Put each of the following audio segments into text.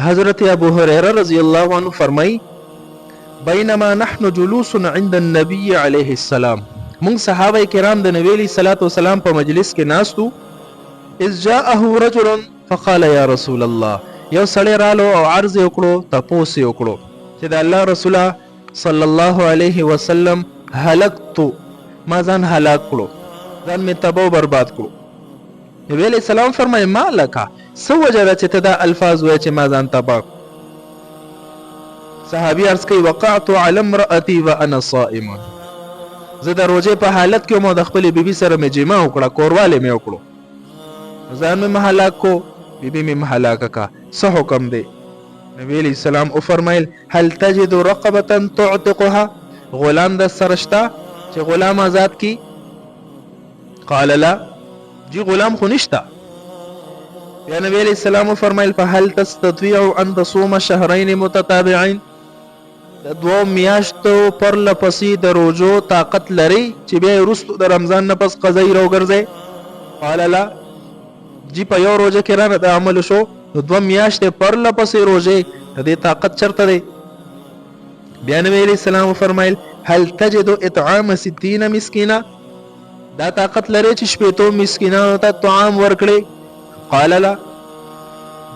حضرت ابو هريره رضی الله عنه فرمای بینما نحن جلوس عند النبي عليه السلام، مونږ صحابه کرام د نبی علیہ الصلوۃ والسلام په مجلس کې ناستو. اذ جاءه رجل فقال يا رسول الله، یو سړی رالو او عرض وکړو، تپوس وکړو چې د الله رسول صلی الله علیه وسلم هلکت، ما ځان هلاک کړو، ځان می تباہ و برباد کړو. نبی علیہ السلام فرمای ما لکه سو وجه چې ته دا الفاظ وای چې ما ځان تباہ. صحابي عرض کوي وقعت على امرأتي وانا صائم، زه د روزه په حالت کې مو د خپل بیبي سره مې جما وکړه، کورواله مې وکړو، ځان مې هلاک کو، بیبي مې هلاک کا، څه حکم دی؟ نبی علیہ السلام او فرمایل هل تجد رقبه تعتقها، غلام د سرشتا چې غلام آزاد کی؟ قال لا، جی غلام خو نشتا. یا نبی علیہ السلام فرمایل فهل تستطيع ان تصوم شهرين متتابعين، د دوه میاشتو پر لپسې د روزو طاقت لري چې بیا وروسته د رمضان نه پس قضا یې راوګرځي؟ قال لا، جی په یو روزه کې رانه د عمل شو، نو دوه میاشتې پر لپسې روزه د دې طاقت چرته دی؟ بیا نبی علیہ السلام فرمایل هل تجد اطعام 60 مسکینا، دا طاقت لري چې شپېتو مسکینانو ته طعام ورکړي؟ قال لا،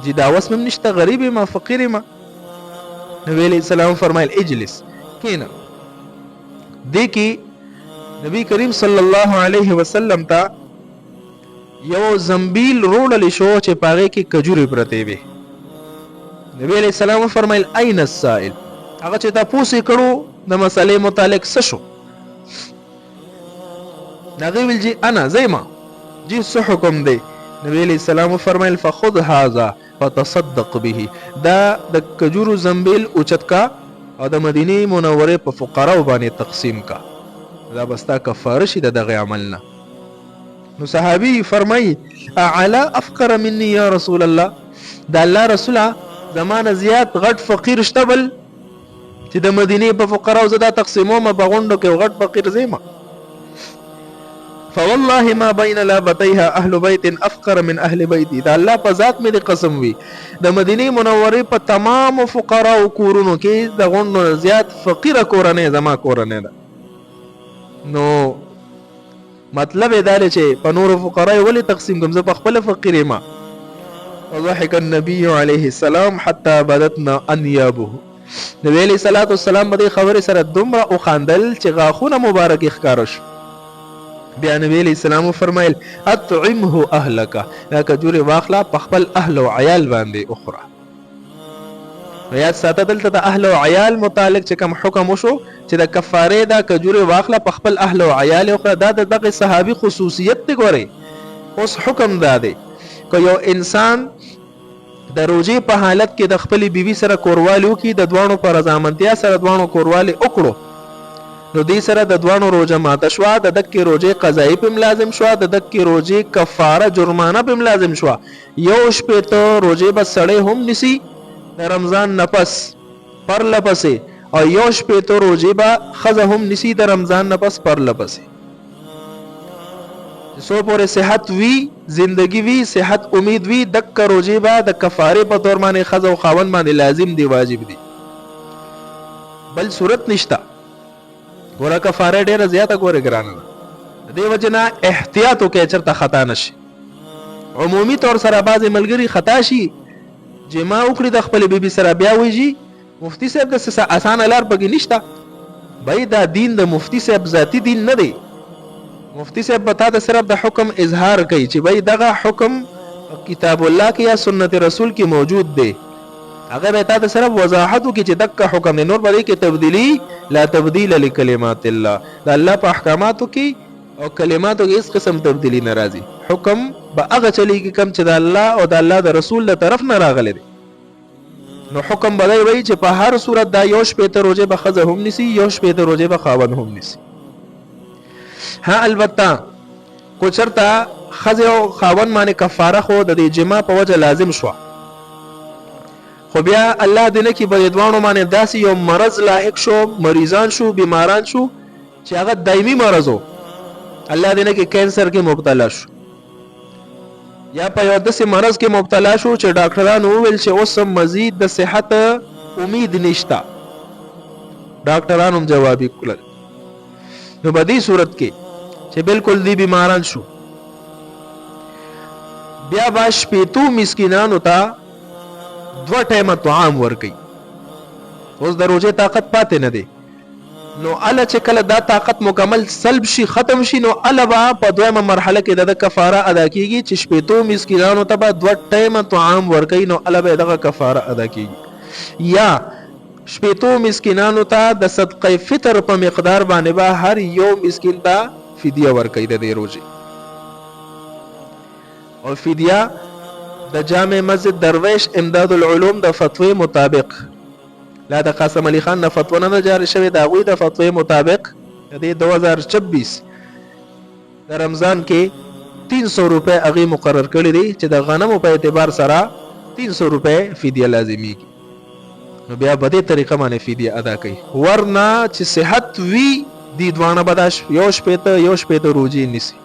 جی دا وس مم نشته، غریب ما فقیر ما. نبی علیہ السلام فرمایل اجلس، کینا. دیکھی نبی کریم صلی الله علیه وسلم تا یو زنبیل روړل شو چې پاغه کې کجوري پرته وي. نبی علیہ السلام فرمایل اين السائل، هغه چې تاسو کړو د مسلې متعلق څه شو؟ نغی ویل جی انا زیما، جی څه حکم دی؟ نبی علیہ السلام فرمایل فخذ هذا فتصدق به، دا د کجورو زنبیل اوچت کا او د مدینه منوره په فقراو باندې تقسیم کا، دا بستا کفاره شي دغه عملنا. نو صحابي فرمای اعلا افقر مني یا رسول الله، دا الله رسوله زمانه زیات غټ فقیر شته بل چې د مدینه په فقراو زدا تقسیموم په غونډو کې غټ فقیر زیما؟ فوالله ما بين لابتيها اهل بيت افقر من اهل بيتي، دا الله په ذات مې د قسم وي د مدینه منوره په تمام فقراو کورونو کې د غونډو زیات فقیره کورنۍ زما کورنۍ ده. نو مطلب دا دی چې په نور فقراو ولې تقسیم کوم، زه په خپل فقیر ما. وضحك النبي عليه السلام حتى بدتنا انيابه، نبی علیہ الصلوۃ والسلام باندې خبره سره دومره او خاندل چې غاخونه مبارک ښکار شو. بیا نبی علیہ السلام فرمایل اطعمه اهلک، دا کجوري واخلا په خپل اهل او عیال باندې اخرى. یاد ساته دلته د اهل او عیال متعلق چې کوم حکم وشو چې د کفاره دا کجوري واخلا په خپل اهل او عیال اخرى، دا دغه صحابي خصوصیت دی. ګوري اوس حکم دا دی که یو انسان د روزي په حالت کې د خپل بیبي سره کوروالو کې د دوانو پر رضامندیا سره دوانو کوروالي وکړو، نو دې سره د دوانو روزه ماته شو، د دکې روزه قضایي پم لازم شو، د دکې روزه کفاره جرمانه پم لازم شو. یو شپه ته روزه بس سړی هم نسی د رمضان نفس پر لپسې، او یو شپه ته روزه با خزه هم نسی د رمضان نفس پر لپسې. سو پورې صحت وی، زندگی وی، صحت امید وی، دک روزه با د کفاره په تور باندې خزه او خاوند باندې لازم دی، واجب دی، بل صورت نشتا. ګوره کفاره ډیره زیاته ګوره ګرانه ده، دې وجنه احتیاط وکړئ چرته خطا نشي. عمومي طور سره بعضې ملګري خطا شي جما وکړي د خپل بیبي سره، بیا وایي مفتی صاحب د څه اسانه لار پکې نشته. بھائی دا دین د مفتی صاحب ذاتی دین نه دی. مفتی صاحب بتا د صرف د حکم اظهار کوي چې بھائی دغه حکم کتاب الله کې یا سنت رسول کې موجود دی، هغه به تا ته صرف وضاحت وکړي چې دغه حکم دی، نور به دې کې تبدیلی لا تبدیل لکلمات الله، د الله په احکاماتو کې او کلماتو کې هیڅ قسم تبدیلی ناراضي. حکم به هغه چلیږي کوم چې د الله او د الله د رسول له طرف نه راغلی دی. نو حکم به دی وایي چې په هر صورت دا یو شپې ته روزه به ښځه هم نیسي، یو شپې ته روزه به خاوند هم نیسي. ها البته کو چرته ښځې او خاوند باندې کفاره خو د دې جما په وجه لازم شوه، خو بیا الله دې نه کړي په دې دواړو باندې داسې یو مرض لاحق شو، مریضان شو، بیماران شو چې هغه دایمي مرض و، الله دې نه کړي کینسر کې مبتلا شو، یا په یو داسې مرض کې مبتلا شو چې ډاکټرانو وویل چې اوس مزید د صحت امید نشته، ډاکټرانو هم جوابي کړل. نو په دې صورت کې چې بالکل دی بیماران شو، بیا به شپېتو مسکینانو ته 2 ټیمه طعام ورکوي. اوس د روژې طاقت پاتې نه دی، نو اله چې کله دا طاقت مکمل سلب شي، ختم شي، نو اله به په دویمه مرحله کې د کفاره ادا کیږي چې شپېتو مسکینانو ته به 2 ټیمه طعام ورکوي، نو اله به دغه کفاره ادا کیږي. یا شپېتو مسکینانو ته د صدقه فطر په مقدار باندې به هر یو مسکین ته فدیه ورکوي د دې روژې. او فدیه د جامع مسجد درویش امداد العلوم د فتوی مطابق، لا د قاسم علي خان نه فتوا نه جاری شوې، د هغوی د فتوی مطابق د 2026 د رمضان کې 300 روپے هغې مقرر کړي دي چې د غنمو په اعتبار سره 300 روپے فدیه لازمیږي. نو بیا په دې طریقه باندې فدیه ادا کوي، ورنه چې صحت وي دی دوانه به یو شپېته روژې نیسي.